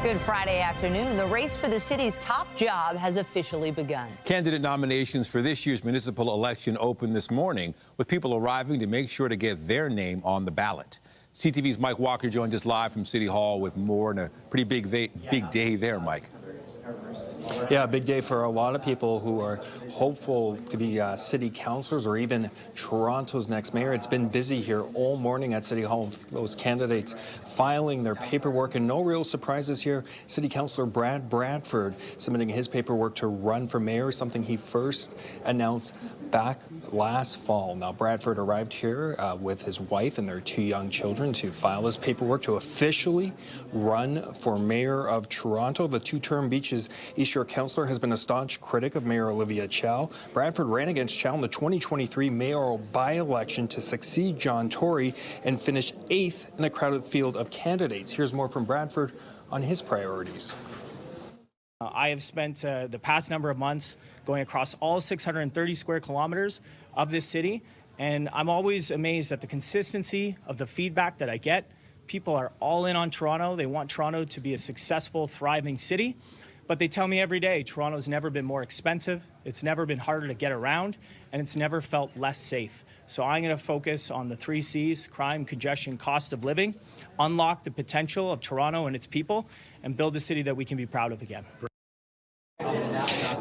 Good Friday afternoon. The race for the city's top job has officially begun. Candidate nominations for this year's municipal election opened this morning, with people arriving to make sure to get their name on the ballot. CTV's Mike Walker joins us live from City Hall with more, and a pretty big day there, Mike. Yeah, a big day for a lot of people who are hopeful to be city councillors or even Toronto's next mayor. It's been busy here all morning at City Hall. Those candidates filing their paperwork, and no real surprises here. City Councillor Brad Bradford submitting his paperwork to run for mayor, something he first announced back last fall. Now, Bradford arrived here with his wife and their 2 young children to file his paperwork to officially run for mayor of Toronto. The two-term Beaches East York councillor has been a staunch critic of Mayor Olivia Chow. Bradford ran against Chow in the 2023 mayoral by-election to succeed John Tory and finished 8th in a crowded field of candidates. Here's more from Bradford on his priorities. I have spent the past number of months going across all 630 square kilometers of this city, and I'm always amazed at the consistency of the feedback that I get. People are all in on Toronto. They want Toronto to be a successful, thriving city. But they tell me every day, Toronto's never been more expensive, it's never been harder to get around, and it's never felt less safe. So I'm going to focus on the 3 C's: crime, congestion, cost of living, unlock the potential of Toronto and its people, and build a city that we can be proud of again.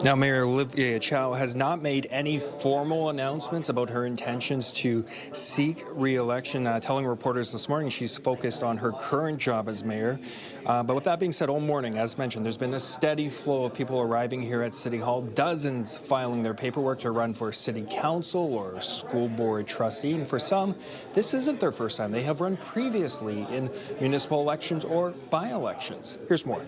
Now, Mayor Olivia Chow has not made any formal announcements about her intentions to seek re-election, telling reporters this morning she's focused on her current job as mayor. But with that being said, all morning, as mentioned, there's been a steady flow of people arriving here at City Hall, dozens filing their paperwork to run for city council or school board trustee. And for some, this isn't their first time. They have run previously in municipal elections or by-elections. Here's more.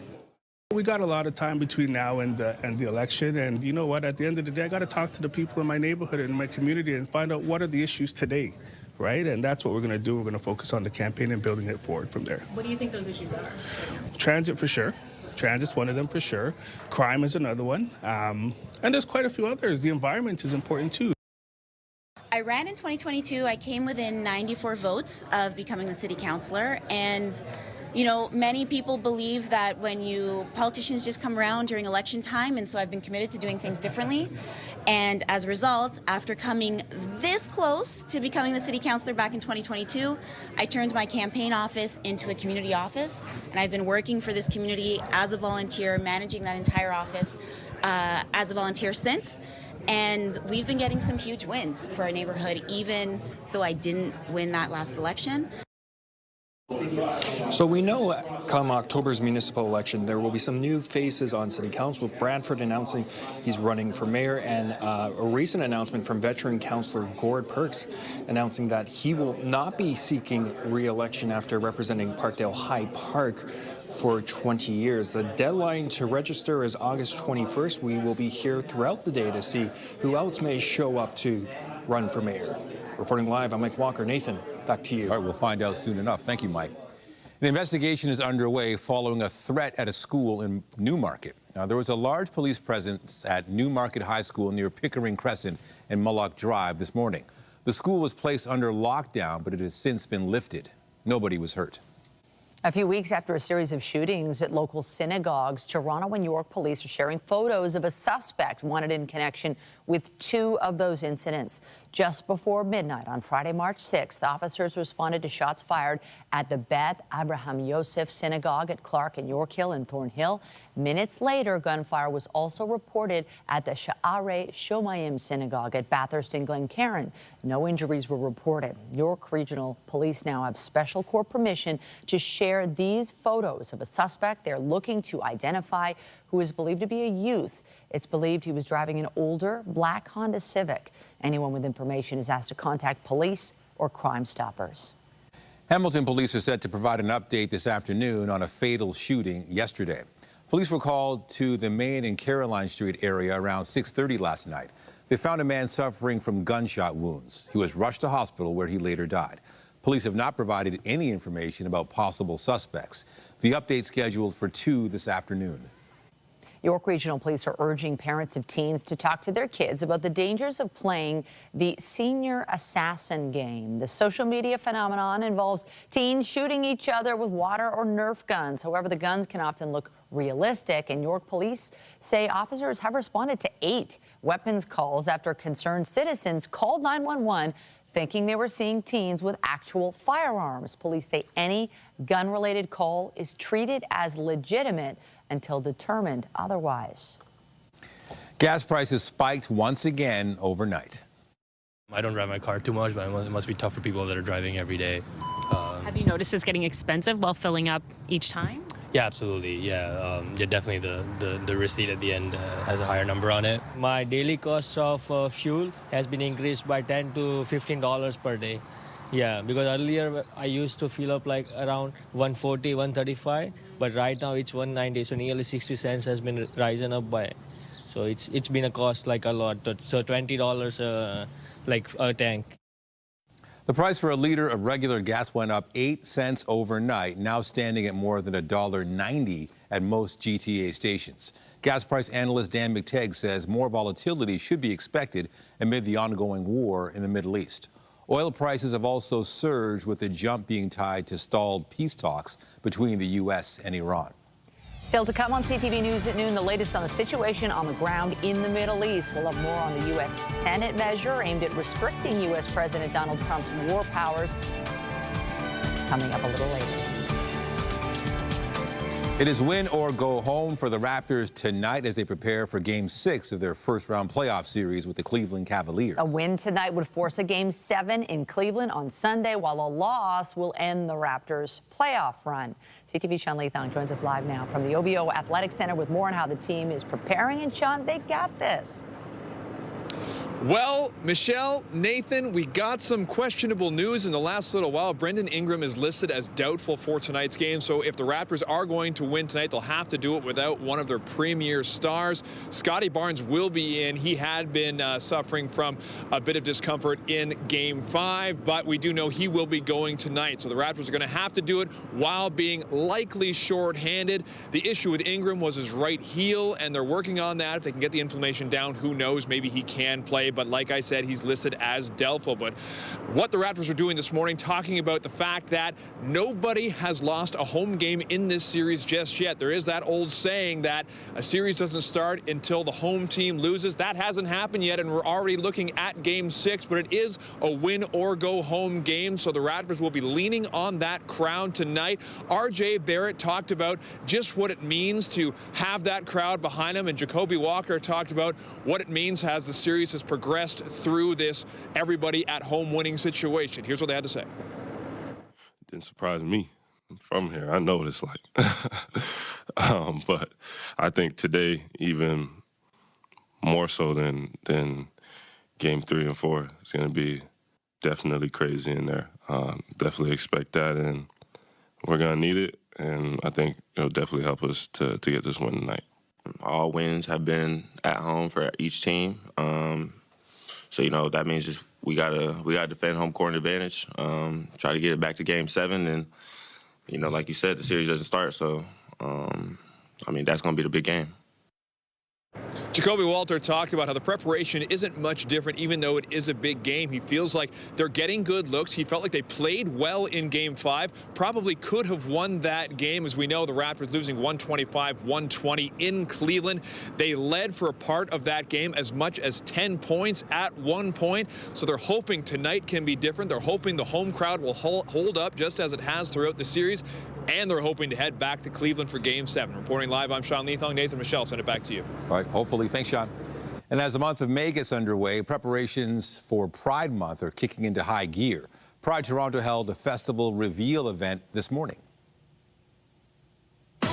We got a lot of time between now and the election, and you know what, at the end of the day, I got to talk to the people in my neighborhood and my community and find out what are the issues today, right? And that's what we're going to do. We're going to focus on the campaign and building it forward from there. What do you think those issues are? Transit, for sure. Transit's one of them, for sure. Crime is another one. And there's quite a few others. The environment is important, too. I ran in 2022. I came within 94 votes of becoming the city councillor, and you know, many people believe that politicians just come around during election time, and so I've been committed to doing things differently. And as a result, after coming this close to becoming the city councillor back in 2022, I turned my campaign office into a community office, and I've been working for this community as a volunteer, managing that entire office as a volunteer since. And we've been getting some huge wins for our neighborhood, even though I didn't win that last election. So we know come October's municipal election, there will be some new faces on City Council, with Bradford announcing he's running for mayor, and a recent announcement from veteran councillor Gord Perks announcing that he will not be seeking re-election after representing Parkdale High Park for 20 years. The deadline to register is August 21st. We will be here throughout the day to see who else may show up to run for mayor. Reporting live, I'm Mike Walker. Nathan, back to you. All right, we'll find out soon enough. Thank you, Mike. An investigation is underway following a threat at a school in Newmarket. Now, there was a large police presence at Newmarket High School near Pickering Crescent and Mullock Drive this morning. The school was placed under lockdown, but it has since been lifted. Nobody was hurt. A few weeks after a series of shootings at local synagogues, Toronto and York police are sharing photos of a suspect wanted in connection with 2 of those incidents. Just before midnight on Friday, March 6th, officers responded to shots fired at the Beth Abraham Yosef Synagogue at Clark and York Hill and Thornhill. Minutes later, gunfire was also reported at the Sha'arei Shomayim Synagogue at Bathurst and Glencairn. No injuries were reported. York Regional Police now have special court permission to share these photos of a suspect they're looking to identify, who is believed to be a youth. It's believed he was driving an older black Honda Civic. Anyone with information is asked to contact police or Crime Stoppers. Hamilton police are set to provide an update this afternoon on a fatal shooting yesterday. Police were called to the Main and Caroline Street area around 6:30 last night. They found a man suffering from gunshot wounds. He was rushed to hospital where he later died. Police have not provided any information about possible suspects. The update scheduled for 2 this afternoon. York Regional Police are urging parents of teens to talk to their kids about the dangers of playing the senior assassin game. The social media phenomenon involves teens shooting each other with water or Nerf guns. However, the guns can often look realistic, and York police say officers have responded to 8 weapons calls after concerned citizens called 911 thinking they were seeing teens with actual firearms. Police say any gun-related call is treated as legitimate until determined otherwise. Gas prices spiked once again overnight. I don't drive my car too much, but it must be tough for people that are driving every day. Have you noticed it's getting expensive while filling up each time? Yeah, absolutely. Yeah, definitely the receipt at the end has a higher number on it. My daily cost of fuel has been increased by $10 to $15 per day. Yeah, because earlier I used to fill up like around 140, 135, but right now it's 190, so nearly 60 cents has been risen up by. So it's been a cost like a lot. So $20 like a tank. The price for a liter of regular gas went up 8 cents overnight, now standing at more than $1.90 at most GTHA stations. Gas price analyst Dan McTeague says more volatility should be expected amid the ongoing war in the Middle East. Oil prices have also surged, with a jump being tied to stalled peace talks between the U.S. and Iran. Still to come on CTV News at noon, the latest on the situation on the ground in the Middle East. We'll have more on the U.S. Senate measure aimed at restricting U.S. President Donald Trump's war powers coming up a little later. It is win or go home for the Raptors tonight as they prepare for Game 6 of their first-round playoff series with the Cleveland Cavaliers. A win tonight would force a Game 7 in Cleveland on Sunday, while a loss will end the Raptors' playoff run. CTV's Sean Leathong joins us live now from the OVO Athletic Center with more on how the team is preparing. And Sean, they got this. Well, Michelle, Nathan, we got some questionable news in the last little while. Brendan Ingram is listed as doubtful for tonight's game, so if the Raptors are going to win tonight, they'll have to do it without one of their premier stars. Scotty Barnes will be in. He had been suffering from a bit of discomfort in Game 5, but we do know he will be going tonight, so the Raptors are going to have to do it while being likely shorthanded. The issue with Ingram was his right heel, and they're working on that. If they can get the inflammation down, who knows, maybe he can play. But like I said, he's listed as doubtful. But what the Raptors are doing this morning, talking about the fact that nobody has lost a home game in this series just yet. There is that old saying that a series doesn't start until the home team loses. That hasn't happened yet, and we're already looking at Game 6, but it is a win or go home game, so the Raptors will be leaning on that crowd tonight. RJ Barrett talked about just what it means to have that crowd behind him, and Jacoby Walker talked about what it means as the series has progressed through this everybody at home winning situation. Here's what they had to say. Didn't surprise me. I'm from here. I know what it's like. But I think today, even more so than Game 3 and 4, it's going to be definitely crazy in there. Definitely expect that, and we're going to need it. And I think it'll definitely help us to get this win tonight. All wins have been at home for each team. So, you know, that means just we gotta defend home court advantage, try to get it back to Game 7. And, you know, like you said, the series doesn't start. So, I mean, that's going to be the big game. Jacoby Walter talked about how the preparation isn't much different, even though it is a big game. He feels like they're getting good looks. He felt like they played well in Game 5, probably could have won that game. As we know, the Raptors losing 125-120 in Cleveland. They led for a part of that game as much as 10 points at one point. So they're hoping tonight can be different. They're hoping the home crowd will hold up just as it has throughout the series. And they're hoping to head back to Cleveland for Game 7. Reporting live, I'm Sean Leathong. Nathan, Michelle, send it back to you. All right, hopefully. Thanks, Sean. And as the month of May gets underway, preparations for Pride Month are kicking into high gear. Pride Toronto held a festival reveal event this morning. The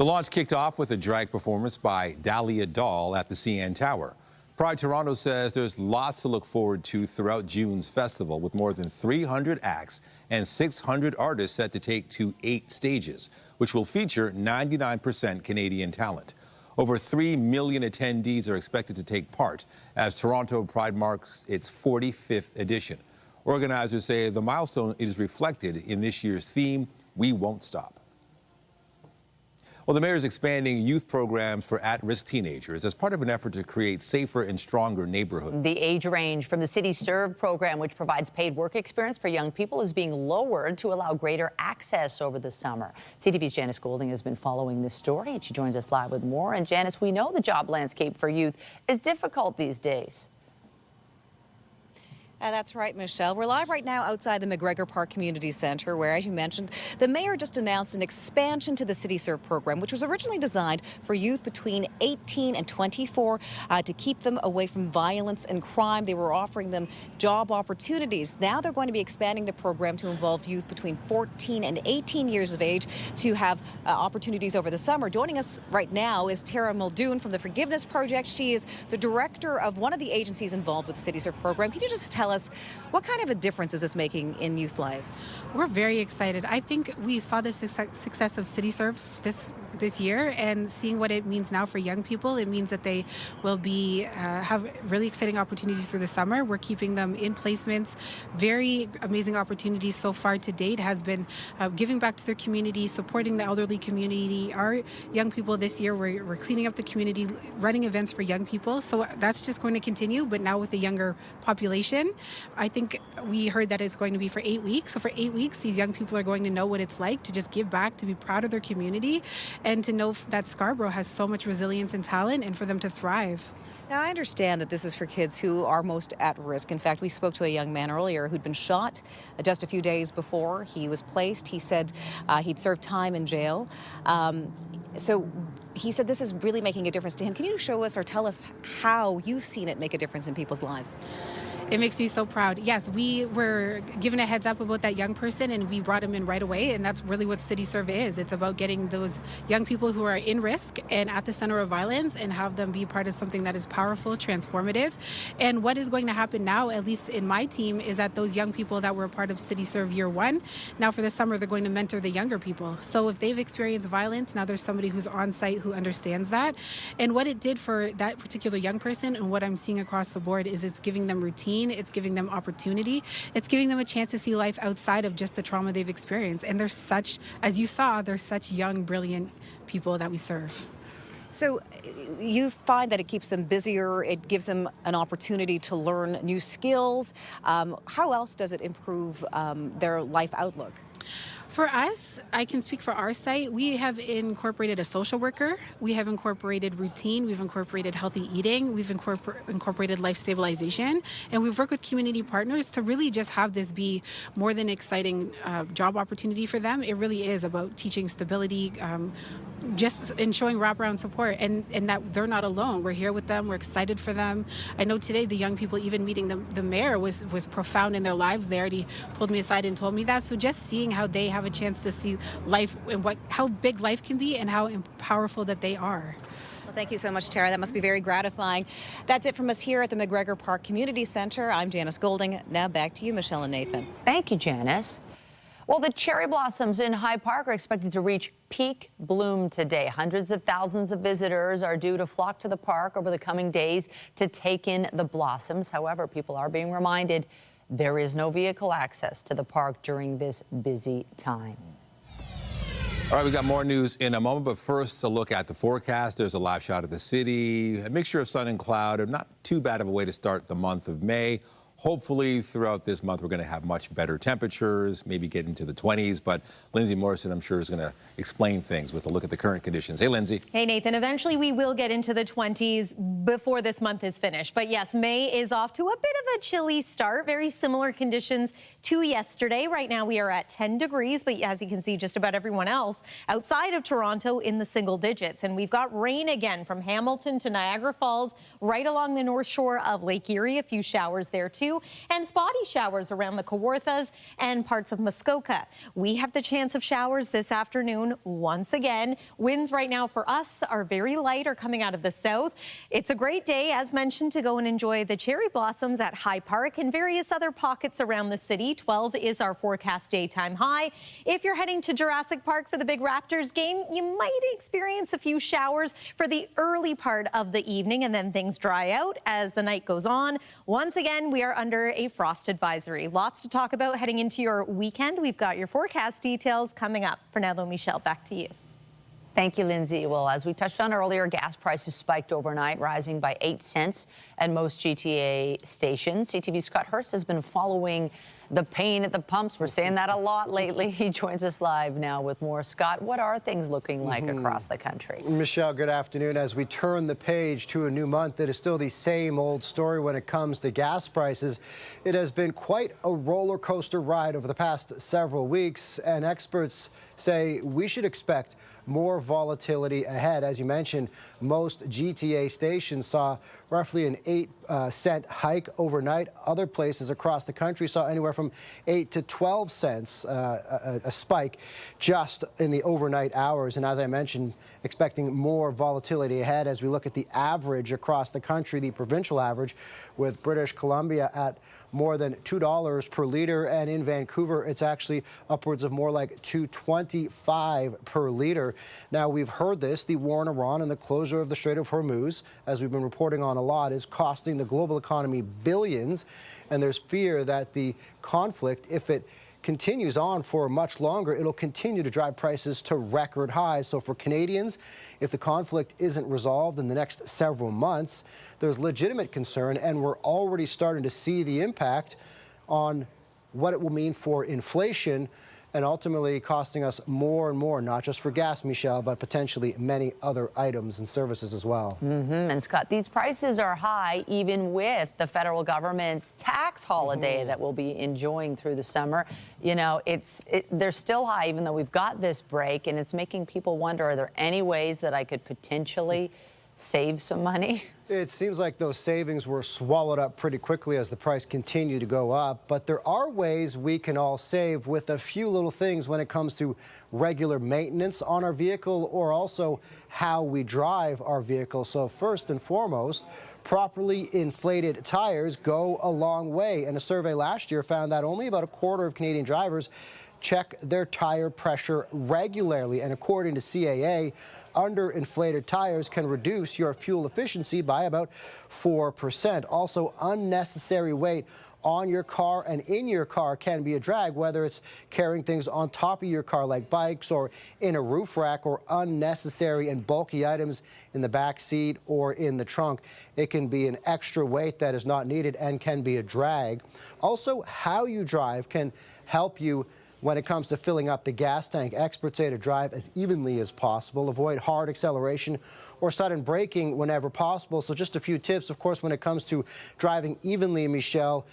launch kicked off with a drag performance by Dahlia Doll at the CN Tower. Pride Toronto says there's lots to look forward to throughout June's festival, with more than 300 acts and 600 artists set to take to 8 stages, which will feature 99% Canadian talent. Over 3 million attendees are expected to take part as Toronto Pride marks its 45th edition. Organizers say the milestone is reflected in this year's theme, We won't stop. Well, the mayor is expanding youth programs for at-risk teenagers as part of an effort to create safer and stronger neighborhoods. The age range from the CityServe program, which provides paid work experience for young people, is being lowered to allow greater access over the summer. CTV's Janice Golding has been following this story, and she joins us live with more. And Janice, we know the job landscape for youth is difficult these days. That's right, Michelle. We're live right now outside the McGregor Park Community Centre, where, as you mentioned, the mayor just announced an expansion to the CityServe program, which was originally designed for youth between 18 and 24 to keep them away from violence and crime. They were offering them job opportunities. Now they're going to be expanding the program to involve youth between 14 and 18 years of age to have opportunities over the summer. Joining us right now is Tara Muldoon from the Forgiveness Project. She is the director of one of the agencies involved with the CityServe program. Can you just tell us what kind of a difference is this making in youth life? We're very excited. I think we saw the success of CityServe this year, and seeing what it means now for young people. It means that they will be have really exciting opportunities through the summer. We're keeping them in placements. Very amazing opportunities so far to date has been giving back to their community, supporting the elderly community. Our young people this year, we're cleaning up the community, running events for young people. So that's just going to continue, but now with the younger population. I think we heard that it's going to be for 8 weeks. So for 8 weeks, these young people are going to know what it's like to just give back, to be proud of their community, and to know that Scarborough has so much resilience and talent, and for them to thrive. Now, I understand that this is for kids who are most at risk. In fact, we spoke to a young man earlier who'd been shot just a few days before he was placed. He said he'd served time in jail. So he said this is really making a difference to him. Can you show us or tell us how you've seen it make a difference in people's lives? It makes me so proud. Yes, we were given a heads up about that young person, and we brought him in right away, and that's really what CityServe is. It's about getting those young people who are in risk and at the center of violence and have them be part of something that is powerful, transformative. And what is going to happen now, at least in my team, is that those young people that were a part of CityServe year one, now for the summer, they're going to mentor the younger people. So if they've experienced violence, now there's somebody who's on site who understands that. And what it did for that particular young person, and what I'm seeing across the board, is it's giving them routine. It's giving them opportunity. It's giving them a chance to see life outside of just the trauma they've experienced. And they're such, as you saw, they're such young, brilliant people that we serve. So you find that it keeps them busier, it gives them an opportunity to learn new skills. How else does it improve their life outlook? For us, I can speak for our site. We have incorporated a social worker. We have incorporated routine. We've incorporated healthy eating. We've incorporated life stabilization. And we've worked with community partners to really just have this be more than an exciting job opportunity for them. It really is about teaching stability, just ensuring wraparound support, and that they're not alone. We're here with them. We're excited for them. I know today the young people, even meeting the mayor was profound in their lives there. And he pulled me aside and told me that. So just seeing how they have a chance to see life and how big life can be and how powerful that they are. Well, thank you so much, Tara. That must be very gratifying. That's it from us here at the McGregor Park Community Centre. I'm Janice Golding. Now back to you, Michelle and Nathan. Thank you, Janice. Well, the cherry blossoms in High Park are expected to reach peak bloom today. Hundreds of thousands of visitors are due to flock to the park over the coming days to take in the blossoms. However, people are being reminded there is no vehicle access to the park during this busy time. All right, we got more news in a moment, but first a look at the forecast. There's a live shot of the city, a mixture of sun and cloud, and not too bad of a way to start the month of May. Hopefully, throughout this month, we're going to have much better temperatures, maybe get into the 20s. But Lindsay Morrison, I'm sure, is going to explain things with a look at the current conditions. Hey, Lindsay. Hey, Nathan. Eventually, we will get into the 20s before this month is finished. But yes, May is off to a bit of a chilly start. Very similar conditions to yesterday. Right now, we are at 10 degrees. But as you can see, just about everyone else outside of Toronto in the single digits. And we've got rain again from Hamilton to Niagara Falls, right along the north shore of Lake Erie. A few showers there, too. And spotty showers around the Kawarthas and parts of Muskoka. We have the chance of showers this afternoon once again. Winds right now for us are very light, are coming out of the south. It's a great day, as mentioned, to go and enjoy the cherry blossoms at High Park and various other pockets around the city. 12 is our forecast daytime high. If you're heading to Jurassic Park for the big Raptors game, you might experience a few showers for the early part of the evening, and then things dry out as the night goes on. Once again, we are are under a frost advisory. Lots to talk about heading into your weekend. We've got your forecast details coming up. For now, though, Michelle, back to you. Thank you, Lindsay. Well, as we touched on earlier, gas prices spiked overnight, rising by 8 cents at most GTA stations. CTV's Scott Hurst has been following the pain at the pumps. We're saying that a lot lately. He joins us live now with more. Scott, what are things looking like across the country? Michelle, good afternoon. As we turn the page to a new month, it is still the same old story when it comes to gas prices. It has been quite a roller coaster ride over the past several weeks, and experts say we should expect more volatility ahead. As you mentioned, most GTA stations saw roughly an 8-cent hike overnight. Other places across the country saw anywhere from 8 to 12 cents, a spike just in the overnight hours. And as I mentioned, expecting more volatility ahead as we look at the average across the country, the provincial average, with British Columbia at more than $2 per liter, and in Vancouver, it's actually upwards of more like $2.25 per liter. Now, we've heard this, the war in Iran and the closure of the Strait of Hormuz, as we've been reporting on a lot, is costing the global economy billions, and there's fear that the conflict, if it continues on for much longer, it'll continue to drive prices to record highs. So for Canadians, if the conflict isn't resolved in the next several months, there's legitimate concern, and we're already starting to see the impact on what it will mean for inflation and ultimately costing us more and more, not just for gas, Michelle, but potentially many other items and services as well. And Scott, these prices are high even with the federal government's tax holiday that we'll be enjoying through the summer. You know, they're still high even though we've got this break, and it's making people wonder, are there any ways that I could potentially save some money? It seems like those savings were swallowed up pretty quickly as the price continued to go up, but there are ways we can all save with a few little things when it comes to regular maintenance on our vehicle or also how we drive our vehicle. So first and foremost, properly inflated tires go a long way, and a survey last year found that only about a quarter of Canadian drivers check their tire pressure regularly, and according to CAA, underinflated tires can reduce your fuel efficiency by about 4%. Also, unnecessary weight on your car and in your car can be a drag, whether it's carrying things on top of your car like bikes or in a roof rack, or unnecessary and bulky items in the back seat or in the trunk. It can be an extra weight that is not needed and can be a drag. Also, how you drive can help you when it comes to filling up the gas tank. Experts say to drive as evenly as possible, avoid hard acceleration or sudden braking whenever possible. So just a few tips, of course, when it comes to driving evenly, Michelle.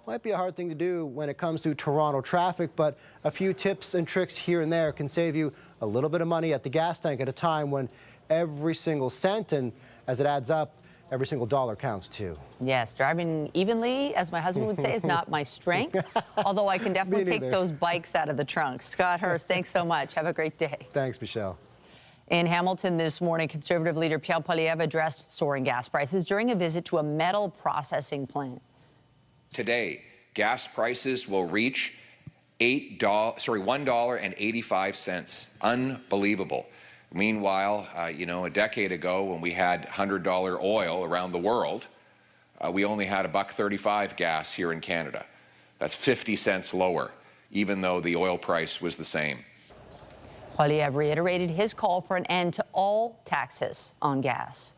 Might be a hard thing to do when it comes to Toronto traffic, but a few tips and tricks here and there can save you a little bit of money at the gas tank at a time when every single cent, and as it adds up, every single dollar counts too. Yes, driving evenly, as my husband would say, is not my strength, although I can definitely take those bikes out of the trunk. Scott Hurst, thanks so much. Have a great day. Thanks, Michelle. In Hamilton this morning, Conservative leader Pierre Poilievre addressed soaring gas prices during a visit to a metal processing plant. Today, gas prices will reach $1.85. Unbelievable. Meanwhile, a decade ago when we had $100 oil around the world, we only had $1.35 gas here in Canada. That's 50 cents lower, even though the oil price was the same. Poilievre reiterated his call for an end to all taxes on gas.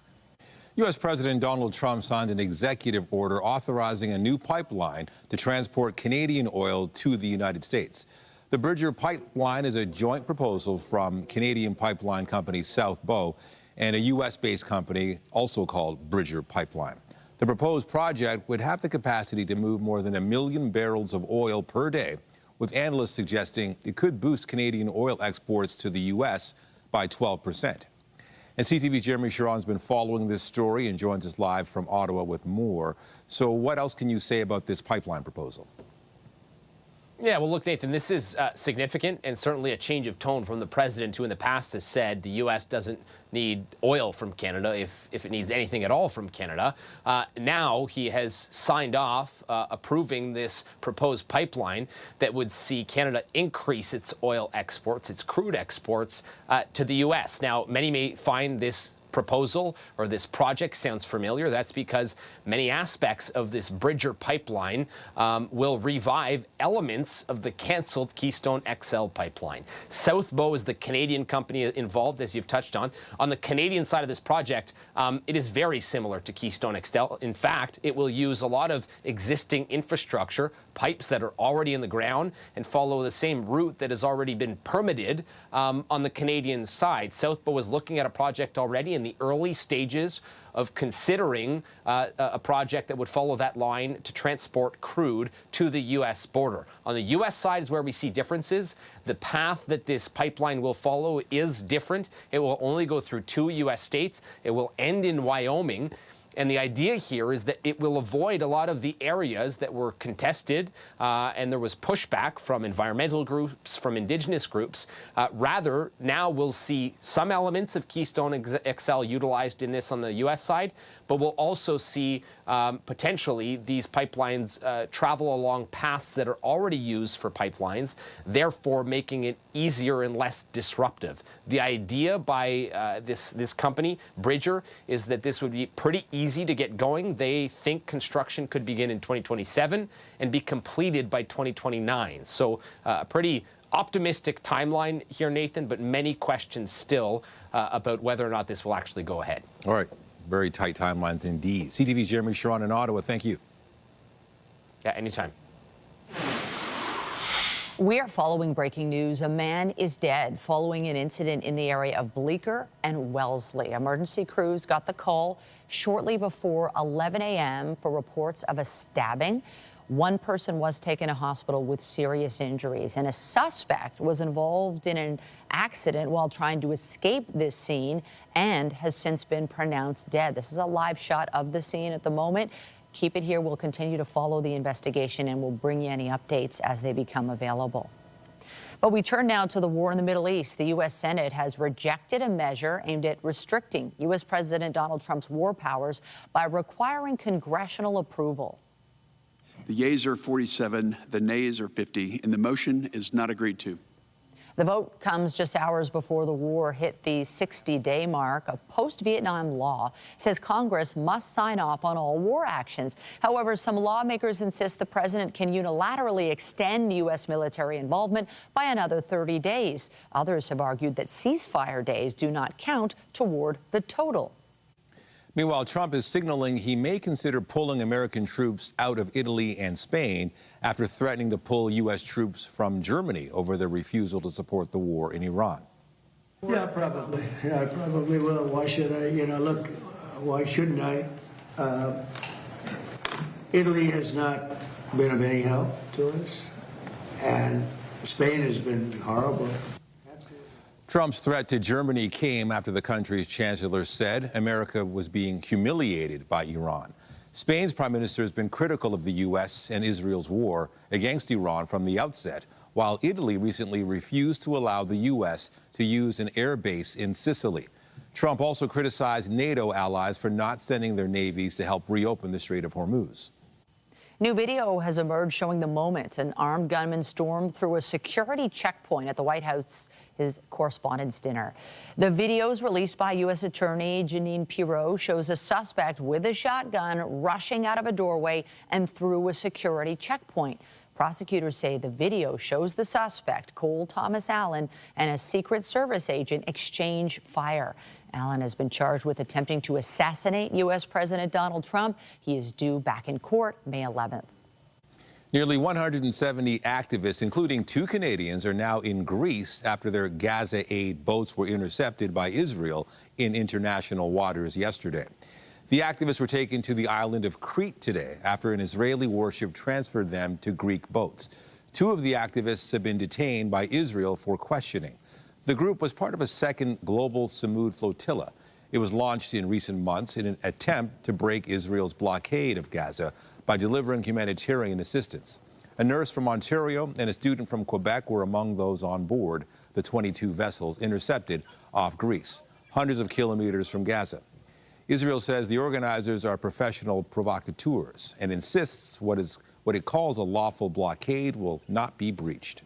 U.S. President Donald Trump signed an executive order authorizing a new pipeline to transport Canadian oil to the United States. The Bridger Pipeline is a joint proposal from Canadian pipeline company South Bow and a U.S.-based company also called Bridger Pipeline. The proposed project would have the capacity to move more than 1 million barrels of oil per day, with analysts suggesting it could boost Canadian oil exports to the U.S. by 12%. And CTV's Jeremy Sharon's been following this story and joins us live from Ottawa with more. So what else can you say about this pipeline proposal? Yeah, well, look, Nathan, this is significant and certainly a change of tone from the president, who in the past has said the U.S. doesn't need oil from Canada if it needs anything at all from Canada. Now he has signed off approving this proposed pipeline that would see Canada increase its oil exports, its crude exports to the U.S. Now, many may find this proposal or this project sounds familiar, that's because many aspects of this Bridger pipeline will revive elements of the canceled Keystone XL pipeline. South Bow is the Canadian company involved, as you've touched on. On the Canadian side of this project, it is very similar to Keystone XL. In fact, it will use a lot of existing infrastructure, pipes that are already in the ground, and follow the same route that has already been permitted on the Canadian side. South Bow is looking at a project already in the early stages of considering a project that would follow that line to transport crude to the U.S. border. On the U.S. side is where we see differences. The path that this pipeline will follow is different. It will only go through 2 U.S. states. It will end in Wyoming. And the idea here is that it will avoid a lot of the areas that were contested and there was pushback from environmental groups, from Indigenous groups. Rather, now we'll see some elements of Keystone XL utilized in this on the U.S. side, but we'll also see potentially these pipelines travel along paths that are already used for pipelines, therefore making it easier and less disruptive. The idea by this company, Bridger, is that this would be pretty easy to get going. They think construction could begin in 2027 and be completed by 2029. So a pretty optimistic timeline here, Nathan, but many questions still about whether or not this will actually go ahead. All right. Very tight timelines indeed. CTV's Jeremy Sharon in Ottawa, thank you. Yeah, anytime. We are following breaking news. A man is dead following an incident in the area of Bleecker and Wellesley. Emergency crews got the call shortly before 11 a.m. for reports of a stabbing. One person was taken to hospital with serious injuries, and a suspect was involved in an accident while trying to escape this scene and has since been pronounced dead. This is a live shot of the scene at the moment. Keep it here. We'll continue to follow the investigation, and we'll bring you any updates as they become available. But we turn now to the war in the Middle East. The U.S. Senate has rejected a measure aimed at restricting U.S. President Donald Trump's war powers by requiring congressional approval. The yeas are 47, the nays are 50, and the motion is not agreed to. The vote comes just hours before the war hit the 60-day mark. A post-Vietnam law says Congress must sign off on all war actions. However, some lawmakers insist the president can unilaterally extend U.S. military involvement by another 30 days. Others have argued that ceasefire days do not count toward the total. Meanwhile, Trump is signaling he may consider pulling American troops out of Italy and Spain after threatening to pull U.S. troops from Germany over their refusal to support the war in Iran. Yeah, probably. Yeah, I probably will. Why should I? Look, why shouldn't I? Italy has not been of any help to us, and Spain has been horrible. Trump's threat to Germany came after the country's chancellor said America was being humiliated by Iran. Spain's prime minister has been critical of the U.S. and Israel's war against Iran from the outset, while Italy recently refused to allow the U.S. to use an air base in Sicily. Trump also criticized NATO allies for not sending their navies to help reopen the Strait of Hormuz. New video has emerged showing the moment an armed gunman stormed through a security checkpoint at the White House, his correspondence dinner. The videos released by U.S. Attorney Jeanine Pirro shows a suspect with a shotgun rushing out of a doorway and through a security checkpoint. Prosecutors say the video shows the suspect, Cole Thomas Allen, and a Secret Service agent exchange fire. Allen has been charged with attempting to assassinate U.S. President Donald Trump. He is due back in court May 11th. Nearly 170 activists, including 2 Canadians, are now in Greece after their Gaza aid boats were intercepted by Israel in international waters yesterday. The activists were taken to the island of Crete today after an Israeli warship transferred them to Greek boats. 2 of the activists have been detained by Israel for questioning. The group was part of a second global Samud flotilla. It was launched in recent months in an attempt to break Israel's blockade of Gaza by delivering humanitarian assistance. A nurse from Ontario and a student from Quebec were among those on board the 22 vessels intercepted off Greece, hundreds of kilometers from Gaza. Israel says the organizers are professional provocateurs and insists what it calls a lawful blockade will not be breached.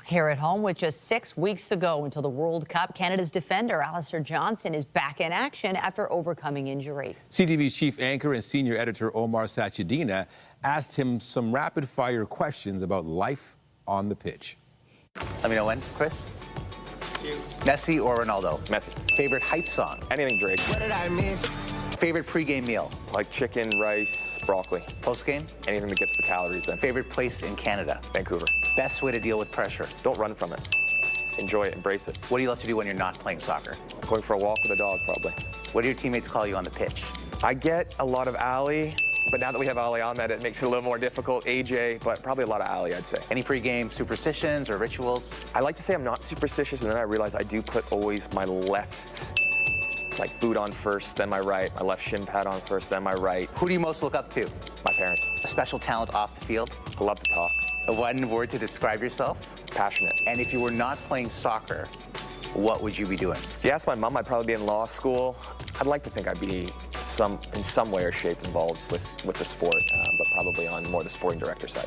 Here at home, with just 6 weeks to go until the World Cup, Canada's defender Alistair Johnston is back in action after overcoming injury. CTV's chief anchor and senior editor Omar Sachedina asked him some rapid-fire questions about life on the pitch. Let me know when, Chris. Messi or Ronaldo? Messi. Favorite hype song? Anything Drake. What did I miss? Favorite pregame meal? Like chicken, rice, broccoli. Postgame? Anything that gets the calories in. Favorite place in Canada? Vancouver. Best way to deal with pressure? Don't run from it. Enjoy it, embrace it. What do you love to do when you're not playing soccer? Going for a walk with a dog, probably. What do your teammates call you on the pitch? I get a lot of Ali, but now that we have Ali Ahmed, it makes it a little more difficult. AJ, but probably a lot of Ali, I'd say. Any pregame superstitions or rituals? I like to say I'm not superstitious, and then I realize I do put always my left boot on first, then my right, my left shin pad on first, then my right. Who do you most look up to? My parents. A special talent off the field? I love to talk. One word to describe yourself? Passionate. And if you were not playing soccer, what would you be doing? If you ask my mom, I'd probably be in law school. I'd like to think I'd be in some way or shape involved with the sport, but probably on more the sporting director side.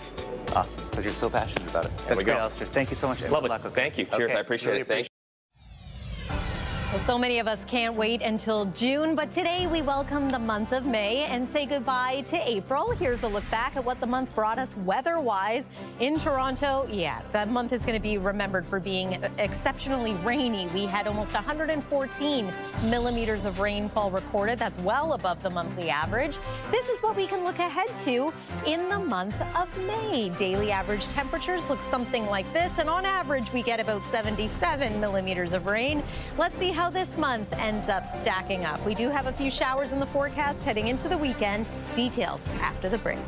Awesome, because you're so passionate about it. That's great, Alistair. Thank you so much. Love it. Thank you. Cheers, I appreciate it. Thank you. Well, so many of us can't wait until June, but today we welcome the month of May and say goodbye to April. Here's a look back at what the month brought us weather-wise in Toronto. Yeah, that month is going to be remembered for being exceptionally rainy. We had almost 114 millimeters of rainfall recorded. That's well above the monthly average. This is what we can look ahead to in the month of May. Daily average temperatures look something like this, and on average we get about 77 millimeters of rain. Let's see how this month ends up stacking up. We do have a few showers in the forecast heading into the weekend. Details after the break.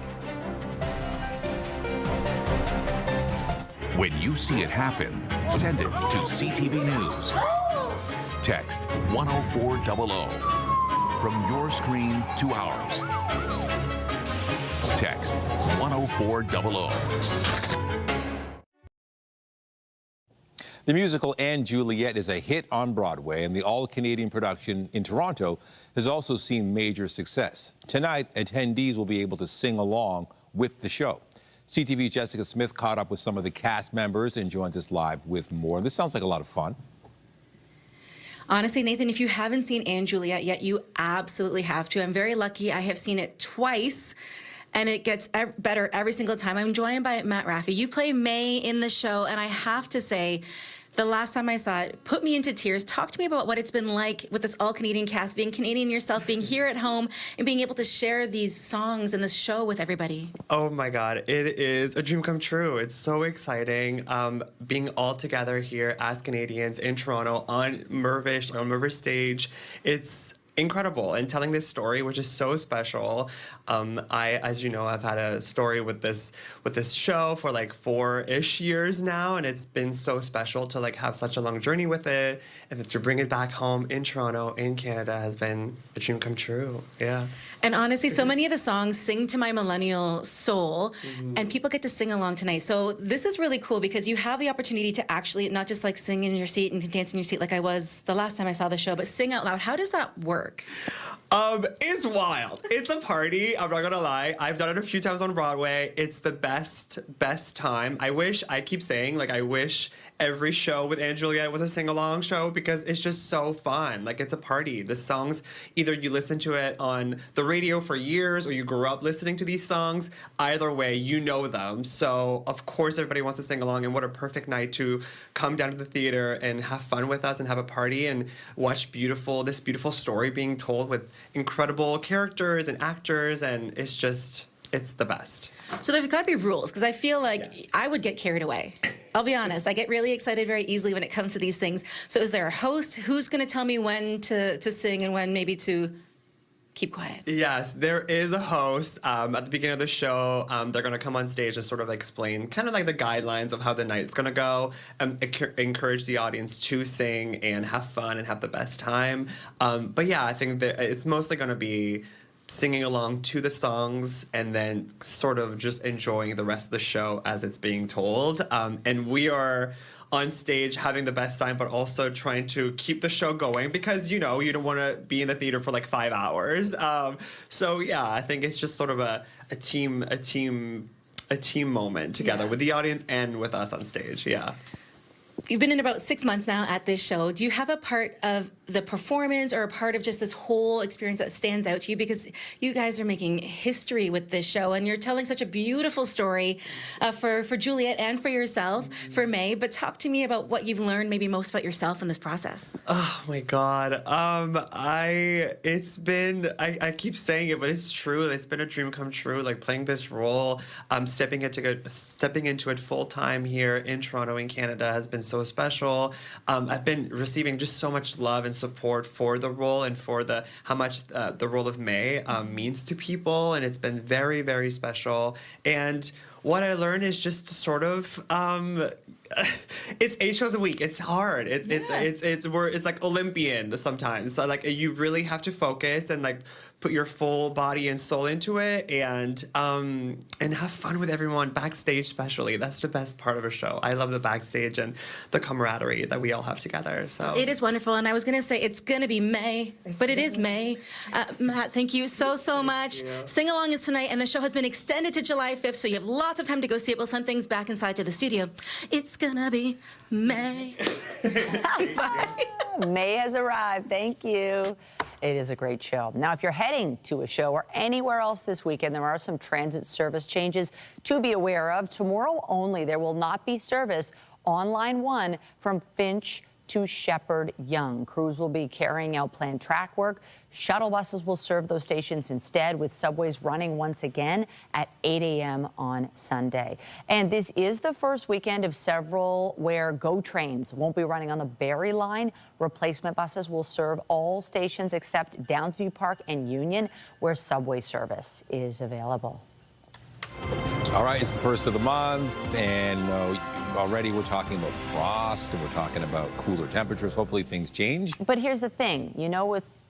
When you see it happen, send it to CTV News. Text 10400 from your screen to ours. Text 10400. The musical and Juliet is a hit on Broadway, and the all-Canadian production in Toronto has also seen major success. Tonight, attendees will be able to sing along with the show. CTV's Jessica Smith caught up with some of the cast members and joins us live with more. This sounds like a lot of fun. Honestly, Nathan, if you haven't seen And Juliet yet, you absolutely have to. I'm very lucky. I have seen it twice, and it gets better every single time. I'm joined by Matt Raffi. You play May in the show, and I have to say, the last time I saw it, put me into tears. Talk to me about what it's been like with this all-Canadian cast, being Canadian yourself, being here at home, and being able to share these songs and this show with everybody. Oh my God, it is a dream come true. It's so exciting being all together here as Canadians in Toronto on Mervish stage. It's incredible, and telling this story, which is so special. As you know, I've had a story with this show for like 4-ish years now, and it's been so special to like have such a long journey with it, and to bring it back home in Toronto, in Canada, has been a dream come true. Yeah. And honestly, so many of the songs sing to my millennial soul, and people get to sing along tonight. So this is really cool because you have the opportunity to actually not just like sing in your seat and dance in your seat like I was the last time I saw the show, but sing out loud. How does that work? It's wild. It's a party. I'm not gonna lie. I've done it a few times on Broadway. It's the best time. I keep saying, like, I wish every show with And Juliet was a sing-along show because it's just so fun. Like, it's a party. The songs, either you listen to it on the radio for years or you grew up listening to these songs. Either way, you know them. So, of course, everybody wants to sing along, and what a perfect night to come down to the theater and have fun with us and have a party and watch this beautiful story being told with incredible characters and actors, and it's the best. So there've got to be rules, because I feel like I would get carried away. I'll be honest. I get really excited very easily when it comes to these things. So is there a host? Who's going to tell me when to sing and when maybe to keep quiet? Yes, there is a host. At the beginning of the show, they're going to come on stage and sort of explain kind of like the guidelines of how the night's going to go, encourage the audience to sing and have fun and have the best time. But yeah, I think that it's mostly going to be singing along to the songs and then sort of just enjoying the rest of the show as it's being told. And we are on stage having the best time, but also trying to keep the show going because, you know, you don't want to be in the theater for like 5 hours. So yeah, I think it's just sort of a team moment together with the audience and with us on stage. Yeah. You've been in about 6 months now at this show. Do you have a part of the performance or a part of just this whole experience that stands out to you? Because you guys are making history with this show, and you're telling such a beautiful story for Juliet and for yourself, for May. But talk to me about what you've learned maybe most about yourself in this process. Oh my God. I keep saying it, but it's true. It's been a dream come true. Like playing this role, stepping into it full time here in Toronto, in Canada, has been so special. I've been receiving just so much love and support for the role and for how much the role of May means to people, and it's been very, very special. And what I learned is just to sort of it's 8 shows a week. It's hard. It's like Olympian sometimes. So like you really have to focus and like put your full body and soul into it, and have fun with everyone backstage. Especially, that's the best part of a show. I love the backstage and the camaraderie that we all have together. So it is wonderful. And I was going to say it's going to be May, but it is May. Matt, thank you so much. Sing Along is tonight, and the show has been extended to July 5th, so you have lots of time to go see it. We'll send things back inside to the studio. It's gonna be May. May has arrived. Thank you. It is a great show. Now, if you're heading to a show or anywhere else this weekend, there are some transit service changes to be aware of. Tomorrow only, there will not be service on Line 1 from Finch to Shepherd Young. Crews will be carrying out planned track work. Shuttle buses will serve those stations instead, with subways running once again at 8 a.m. on Sunday. And this is the first weekend of several where GO trains won't be running on the Barrie line. Replacement buses will serve all stations except Downsview Park and Union, where subway service is available. All right, it's the first of the month, and already we're talking about frost, and we're talking about cooler temperatures. Hopefully things change. But here's the thing,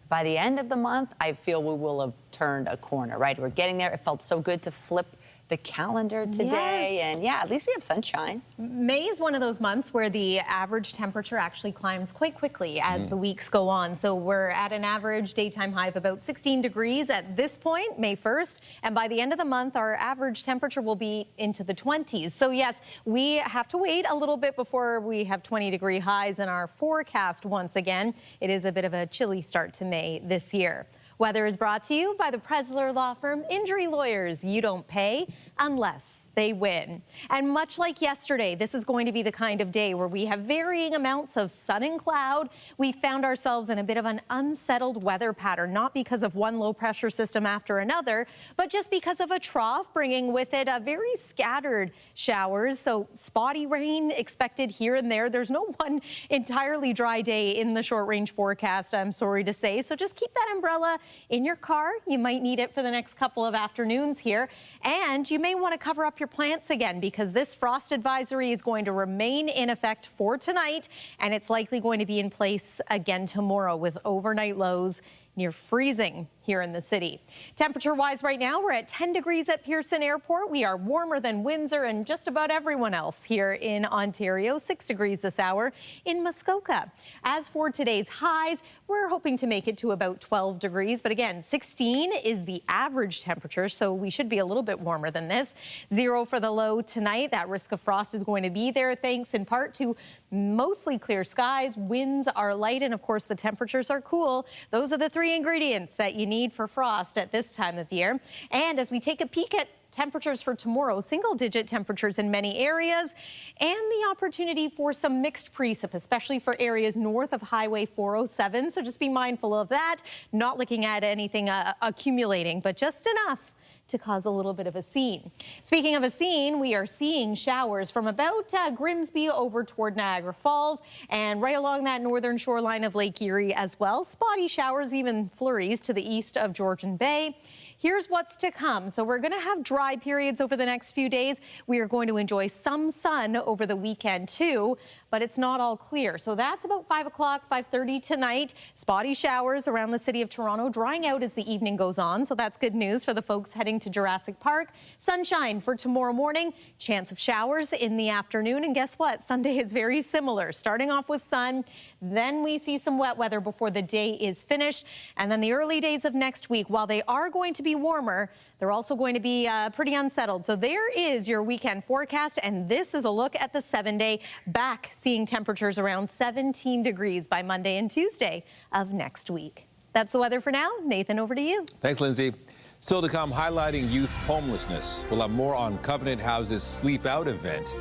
by the end of the month, I feel we will have turned a corner, right? We're getting there. It felt so good to flip the calendar today. Yes. And yeah, at least we have sunshine. May is one of those months where the average temperature actually climbs quite quickly as the weeks go on. So we're at an average daytime high of about 16 degrees at this point, May 1st. And by the end of the month, our average temperature will be into the 20s. So yes, we have to wait a little bit before we have 20-degree highs in our forecast once again. It is a bit of a chilly start to May this year. Weather is brought to you by the Presler Law Firm Injury Lawyers. You don't pay unless they win. And much like yesterday, this is going to be the kind of day where we have varying amounts of sun and cloud. We found ourselves in a bit of an unsettled weather pattern, not because of one low pressure system after another, but just because of a trough bringing with it a very scattered showers. So spotty rain expected here and there. There's no one entirely dry day in the short range forecast, I'm sorry to say. So just keep that umbrella in your car. You might need it for the next couple of afternoons here. And you may want to cover up your plants again, because this frost advisory is going to remain in effect for tonight, and it's likely going to be in place again tomorrow with overnight lows near freezing here in the city. Temperature-wise right now, we're at 10 degrees at Pearson Airport. We are warmer than Windsor and just about everyone else here in Ontario. 6 degrees this hour in Muskoka. As for today's highs, we're hoping to make it to about 12 degrees. But again, 16 is the average temperature, so we should be a little bit warmer than this. 0 for the low tonight. That risk of frost is going to be there, thanks in part to mostly clear skies. Winds are light, and of course the temperatures are cool. Those are the 3 ingredients that you need for frost at this time of year. And as we take a peek at temperatures for tomorrow, single-digit temperatures in many areas, and the opportunity for some mixed precip, especially for areas north of Highway 407. So just be mindful of that. Not looking at anything accumulating, but just enough to cause a little bit of a scene. Speaking of a scene, we are seeing showers from about Grimsby over toward Niagara Falls and right along that northern shoreline of Lake Erie as well. Spotty showers, even flurries to the east of Georgian Bay. Here's what's to come. So we're going to have dry periods over the next few days. We are going to enjoy some sun over the weekend too, but it's not all clear. So that's about 5 o'clock, 5:30 tonight. Spotty showers around the city of Toronto, drying out as the evening goes on. So that's good news for the folks heading heading to Jurassic Park. Sunshine for tomorrow morning, chance of showers in the afternoon. And guess what? Sunday is very similar. Starting off with sun, then we see some wet weather before the day is finished. And then the early days of next week, while they are going to be warmer, they're also going to be pretty unsettled. So there is your weekend forecast, and this is a look at the 7-day back, seeing temperatures around 17 degrees by Monday and Tuesday of next week. That's the weather for now. Nathan, over to you. Thanks, Lindsay. Still to come, highlighting youth homelessness. We'll have more on Covenant House's Sleep Out event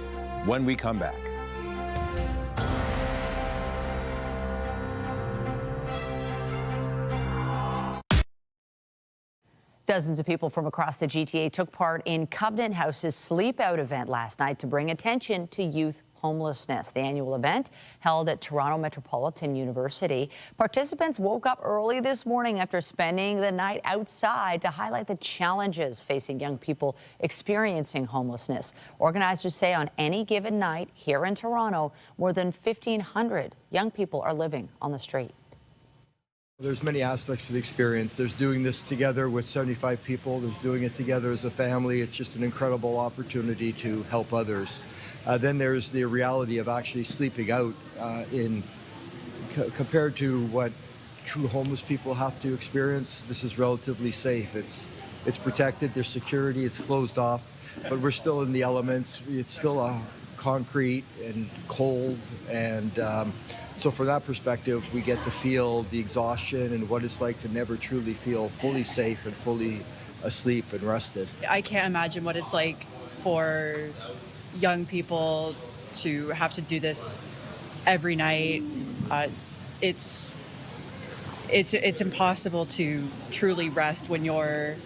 when we come back. Dozens of people from across the GTA took part in Covenant House's Sleep Out event last night to bring attention to youth homelessness. The annual event held at Toronto Metropolitan University. Participants woke up early this morning after spending the night outside to highlight the challenges facing young people experiencing homelessness. Organizers say on any given night here in Toronto, more than 1,500 young people are living on the street. There's many aspects to the experience. There's doing this together with 75 people. There's doing it together as a family. It's just an incredible opportunity to help others. Then there's the reality of actually sleeping out compared to what true homeless people have to experience. This is relatively safe. It's protected. There's security. It's closed off. But we're still in the elements. It's still concrete and cold, and so from that perspective, we get to feel the exhaustion and what it's like to never truly feel fully safe and fully asleep and rested. I can't imagine what it's like for young people to have to do this every night. It's impossible to truly rest when you're,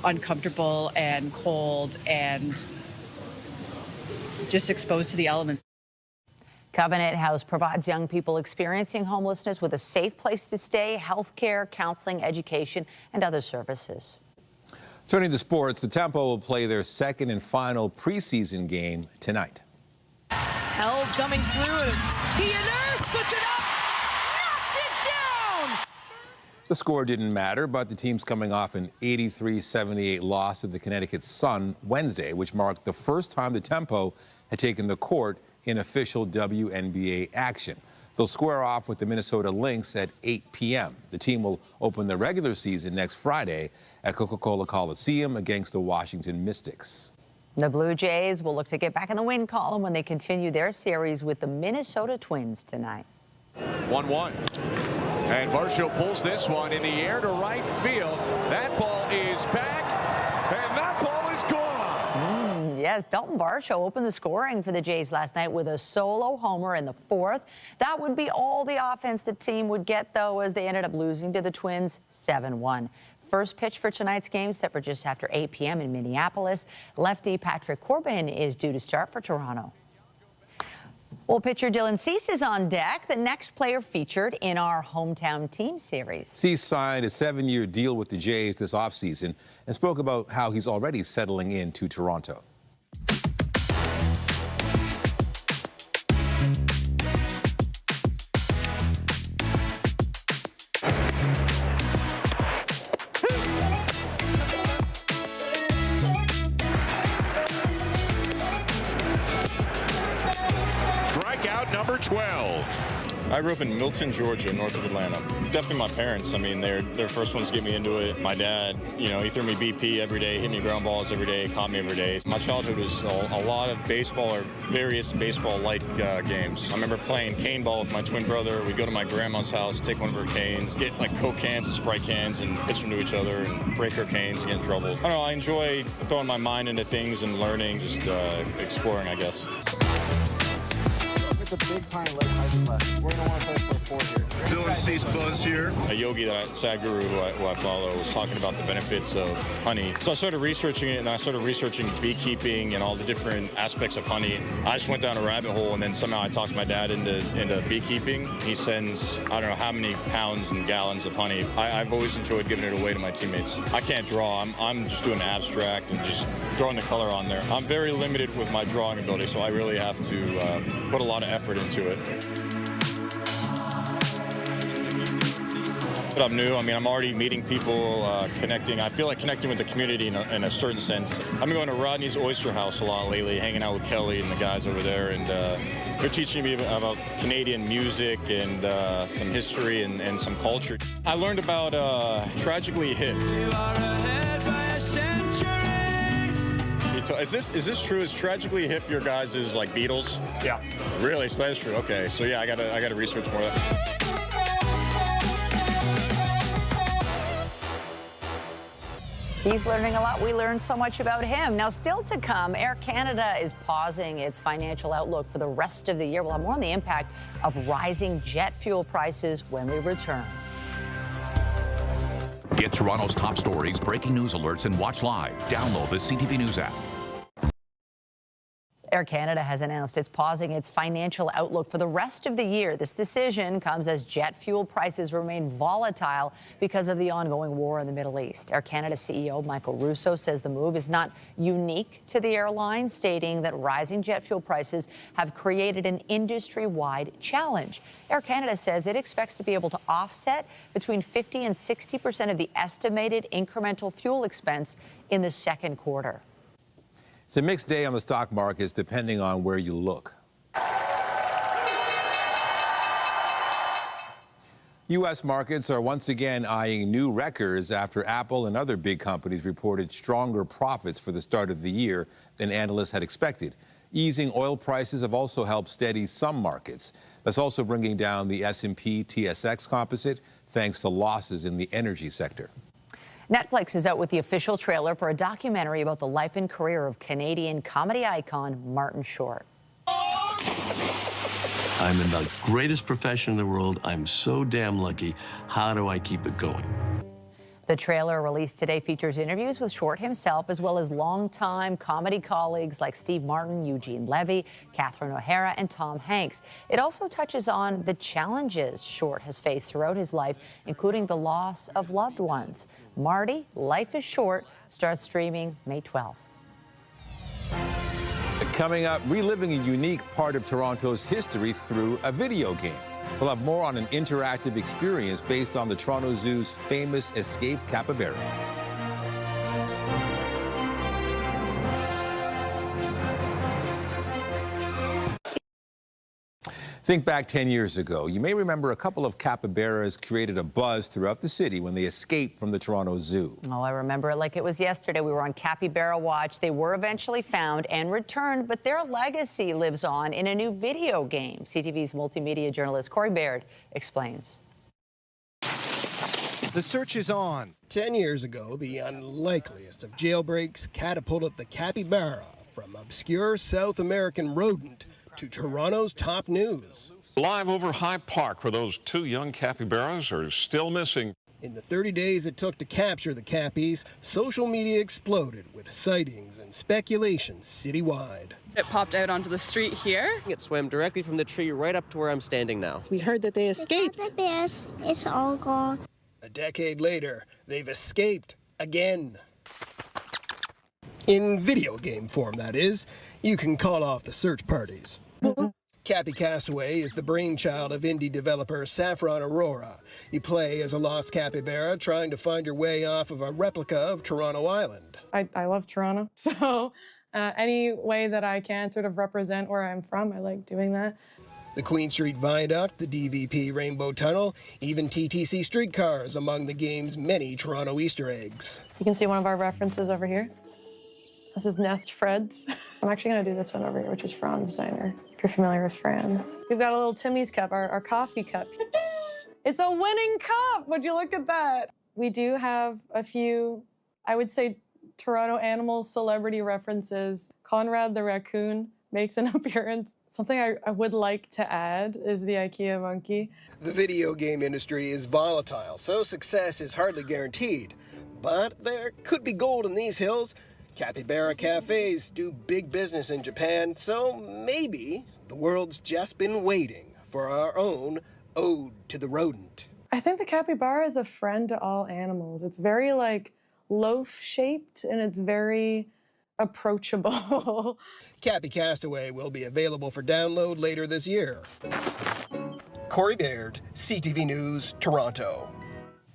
uncomfortable and cold and just exposed to the elements. Covenant House provides young people experiencing homelessness with a safe place to stay, health care, counseling, education, and other services. Turning to sports, the Tempo will play their second and final preseason game tonight. Held coming through, and he inerts, puts it up, knocks it down! The score didn't matter, but the team's coming off an 83-78 loss to the Connecticut Sun Wednesday, which marked the first time the Tempo had taken the court in official WNBA action. They'll square off with the Minnesota Lynx at 8 p.m. The team will open the regular season next Friday at Coca-Cola Coliseum against the Washington Mystics. The Blue Jays will look to get back in the win column when they continue their series with the Minnesota Twins tonight. 1-1. And Varsho pulls this one in the air to right field. That ball is back, and that ball is gone. Yes, Dalton Varsho opened the scoring for the Jays last night with a solo homer in the fourth. That would be all the offense the team would get, though, as they ended up losing to the Twins 7-1. First pitch for tonight's game set for just after 8 p.m. in Minneapolis. Lefty Patrick Corbin is due to start for Toronto. Well, pitcher Dylan Cease is on deck, the next player featured in our hometown team series. Cease signed a 7-year deal with the Jays this offseason and spoke about how he's already settling into Toronto. Strikeout number 12. I grew up in Milton, Georgia, north of Atlanta. Definitely my parents. I mean, they're first ones to get me into it. My dad, he threw me BP every day, hit me ground balls every day, caught me every day. My childhood was a lot of baseball or various baseball-like games. I remember playing cane ball with my twin brother. We'd go to my grandma's house, take one of her canes, get like Coke cans and Sprite cans and pitch them to each other and break her canes and get in trouble. I don't know, I enjoy throwing my mind into things and learning, just exploring, I guess. The Big Pine Lake High School. We're going to want to play for a 4 here. Dylan Cease Buzz here. A yogi Sadhguru who I follow was talking about the benefits of honey. So I started researching it, and then I started researching beekeeping and all the different aspects of honey. I just went down a rabbit hole, and then somehow I talked my dad into beekeeping. He sends, I don't know how many pounds and gallons of honey. I've always enjoyed giving it away to my teammates. I can't draw. I'm just doing abstract and just throwing the color on there. I'm very limited with my drawing ability, so I really have to put a lot of effort into it. But I'm new. I mean, I'm already meeting people, connecting. I feel like connecting with the community in a certain sense. I've been going to Rodney's Oyster House a lot lately, hanging out with Kelly and the guys over there, and they're teaching me about Canadian music and some history and some culture. I learned about Tragically Hip. Is this true? Is Tragically Hip your guys' like Beatles? Yeah. Really? So that's true. Okay. So yeah, I gotta research more of that. He's learning a lot. We learned so much about him. Now, still to come, Air Canada is pausing its financial outlook for the rest of the year. We'll have more on the impact of rising jet fuel prices when we return. Get Toronto's top stories, breaking news alerts, and watch live. Download the CTV News app. Air Canada has announced it's pausing its financial outlook for the rest of the year. This decision comes as jet fuel prices remain volatile because of the ongoing war in the Middle East. Air Canada CEO Michael Russo says the move is not unique to the airline, stating that rising jet fuel prices have created an industry-wide challenge. Air Canada says it expects to be able to offset between 50 and 60% of the estimated incremental fuel expense in the second quarter. It's a mixed day on the stock markets depending on where you look. U.S. markets are once again eyeing new records after Apple and other big companies reported stronger profits for the start of the year than analysts had expected. Easing oil prices have also helped steady some markets. That's also bringing down the S&P TSX composite thanks to losses in the energy sector. Netflix is out with the official trailer for a documentary about the life and career of Canadian comedy icon Martin Short. I'm in the greatest profession in the world. I'm so damn lucky. How do I keep it going? The trailer released today features interviews with Short himself, as well as longtime comedy colleagues like Steve Martin, Eugene Levy, Catherine O'Hara, and Tom Hanks. It also touches on the challenges Short has faced throughout his life, including the loss of loved ones. Marty, Life is Short, starts streaming May 12th. Coming up, reliving a unique part of Toronto's history through a video game. We'll have more on an interactive experience based on the Toronto Zoo's famous escaped capybaras. Think back 10 years ago. You may remember a couple of capybaras created a buzz throughout the city when they escaped from the Toronto Zoo. Oh, I remember it like it was yesterday. We were on Capybara watch. They were eventually found and returned, but their legacy lives on in a new video game. CTV's multimedia journalist Corey Baird explains. The search is on. 10 years ago, the unlikeliest of jailbreaks catapulted the capybara from obscure South American rodent to Toronto's top news. Live over High Park, where those two young capybaras are still missing. In the 30 days it took to capture the cappies, social media exploded with sightings and speculations citywide. It popped out onto the street here. It swam directly from the tree right up to where I'm standing now. We heard that they escaped. The capybaras, it's all gone. A decade later, they've escaped again. In video game form, that is. You can call off the search parties. Cappy Castaway is the brainchild of indie developer Saffron Aurora. You play as a lost capybara trying to find your way off of a replica of Toronto Island. I love Toronto, so any way that I can sort of represent where I'm from, I like doing that. The Queen Street Viaduct, the DVP Rainbow Tunnel, even TTC streetcars among the game's many Toronto Easter eggs. You can see one of our references over here. This is Nest Fred's. I'm actually gonna do this one over here, which is Fran's Diner, if you're familiar with Fran's. We've got a little Timmy's cup, our coffee cup. It's a winning cup, would you look at that? We do have a few, I would say, Toronto animals celebrity references. Conrad the raccoon makes an appearance. Something I would like to add is the IKEA monkey. The video game industry is volatile, so success is hardly guaranteed. But there could be gold in these hills. Capybara cafes do big business in Japan, so maybe the world's just been waiting for our own ode to the rodent. I think the capybara is a friend to all animals. It's very like loaf-shaped and it's very approachable. Cappy Castaway will be available for download later this year. Corey Baird, CTV News, Toronto.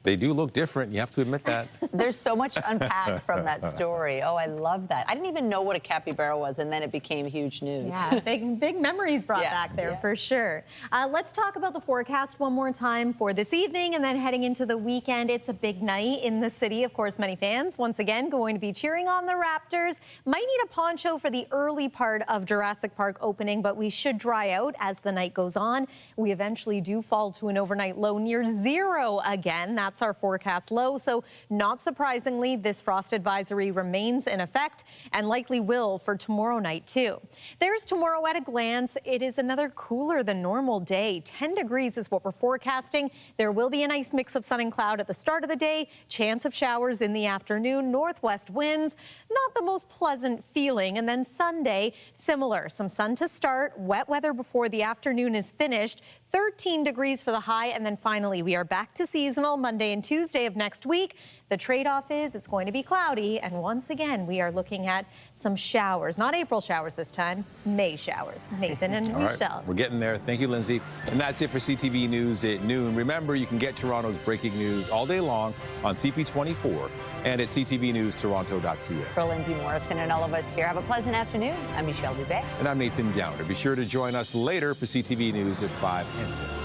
They do look different. You have to admit that. There's so much to unpack from that story. Oh, I love that. I didn't even know what a capybara was, and then it became huge news. Yeah, big memories brought back there for sure. Let's talk about the forecast one more time for this evening, and then heading into the weekend. It's a big night in the city. Of course, many fans, once again, going to be cheering on the Raptors. Might need a poncho for the early part of Jurassic Park opening, but we should dry out as the night goes on. We eventually do fall to an overnight low near 0 again. That's our forecast low. So not surprisingly, this frost advisory remains in effect and likely will for tomorrow night too. There's tomorrow at a glance. It is another cooler than normal day. 10 degrees is what we're forecasting. There will be a nice mix of sun and cloud at the start of the day. Chance of showers in the afternoon. Northwest winds, not the most pleasant feeling. And then Sunday, similar. Some sun to start. Wet weather before the afternoon is finished. 13 degrees for the high, and then finally we are back to seasonal Monday and Tuesday of next week. The trade-off is it's going to be cloudy, and once again we are looking at some showers. Not April showers this time, May showers. Nathan and Michelle. Right, we're getting there. Thank you, Lindsay. And that's it for CTV News at noon. Remember, you can get Toronto's breaking news all day long on CP24 and at ctvnewstoronto.ca. For Lindsay Morrison and all of us here, have a pleasant afternoon. I'm Michelle Dubé. And I'm Nathan Downer. Be sure to join us later for CTV News at 5 and 6.